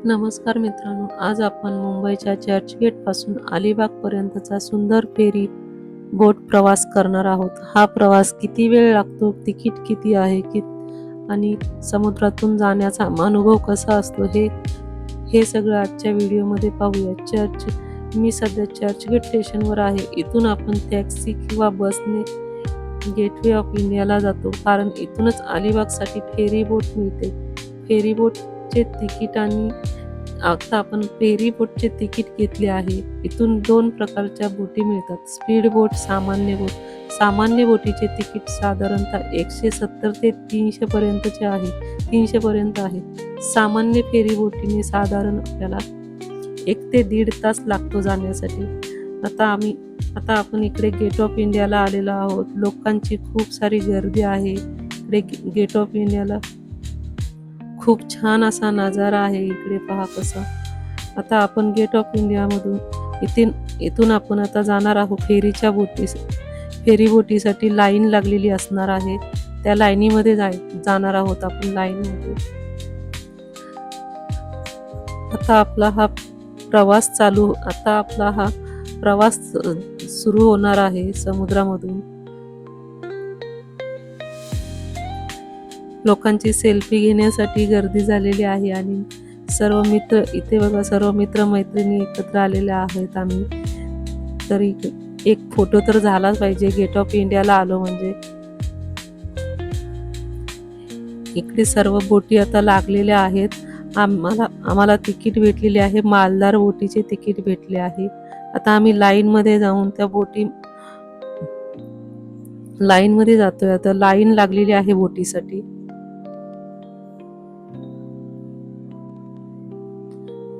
नमस्कार मित्रांनो, आज आपण मुंबईच्या चर्चगेट पासून अलिबाग पर्यंतचा सुंदर फेरी बोट प्रवास करणार आहोत. हा प्रवास किती वेळ लागतो, तिकीट किती आहे आणि समुद्रातून जाण्याचा अनुभव कसा असतो हे सगळं आजच्या व्हिडिओमध्ये पाहूया. मी सध्या चर्चगेट स्टेशनवर आहे. इथून आपण टॅक्सी किंवा बसने गेटवे ऑफ इंडियाला जातो, कारण इथूनच अलिबागसाठी फेरी बोट मिळते. फेरी बोटचे तिकीट आणि आता आपण फेरी बोटचे तिकीट घेतले आहे. इथून 2 प्रकारच्या बोटी मिळतात, स्पीड बोट, सामान्य बोट. सामान्य बोटीचे तिकीट साधारणतः 170 ते 300 पर्यंतचे आहे 300 पर्यंत आहे. सामान्य फेरी बोटीने साधारण आपल्याला 1 ते 1.5 तास लागतो जाण्यासाठी. आता आपण इकडे गेट ऑफ इंडियाला आलेलो आहोत. लोकांची खूप सारी गर्दी आहे. इकडे गेट ऑफ इंडियाला खूप छान असा नजारा आहे. इकडे पहा कसा. आता आपण गेट ऑफ इंडियामधून इथून आपण आता जाणार आहोत फेरी बोटीसाठी लाईन लागलेली असणार आहे. त्या लाईनीमध्ये जाणार आहोत आपण लाईनमध्ये. आता आपला हा प्रवास सुरू होणार आहे समुद्रामधून. लोकांची सेल्फी घेण्यासाठी गर्दी झालेली आहे आणि सर्व मित्र मैत्रिणी एकत्र आलेले आहेत. आम्ही तरी एक फोटो तर झालाच पाहिजे गेट ऑफ इंडियाला आलो म्हणजे. इकडे सर्व बोटी आता लागलेल्या आहेत. आम्हाला तिकीट भेटलेले आहे. मालदार बोटीचे तिकीट भेटले आहे. आता आम्ही लाईनमध्ये जाऊन त्या लाईनमध्ये जातोय. आता लाईन लागलेली आहे बोटीसाठी.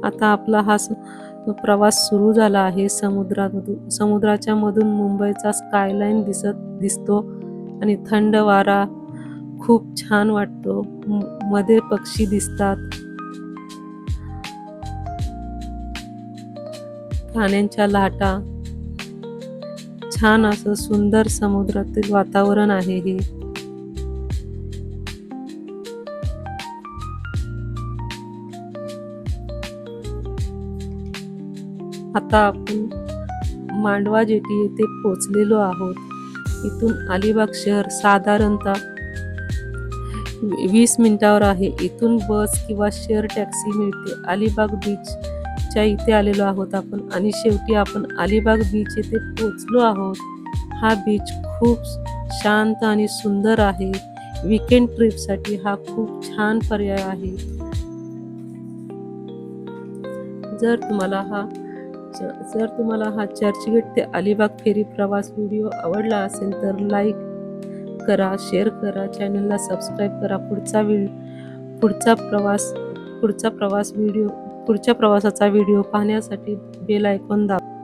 आता आपला हा प्रवास सुरू झाला आहे समुद्राच्या मधून मुंबईचा स्कायलाईन दिसतो आणि थंड वारा खूप छान वाटतो. मध्ये पक्षी दिसतात. प्राण्यांच्या लाटा. छान असं सुंदर समुद्रातील वातावरण आहे हे. आता आपण मांडवा जेटी येथे पोहोचलेलो आहोत. इथून अलिबाग शहर साधारणतः 20 मिनिटावर आहे. इथून बस किंवा शेअर टॅक्सी मिळते. अलिबाग बीचच्या इथे आलेलो आहोत आपण आणि शेवटी आपण अलिबाग बीच येथे पोहोचलो आहोत. हा बीच खूप शांत आणि सुंदर आहे. वीकेंड ट्रिपसाठी हा खूप छान पर्याय आहे. जर तुम्हाला हा चर्चगेट ते अलिबाग फेरी प्रवास व्हिडिओ आवडला असेल तर लाईक करा, शेअर करा, चॅनलला सबस्क्राईब करा. पुढच्या प्रवासाचा व्हिडिओ पाहण्यासाठी बेल आयकॉन दाबा.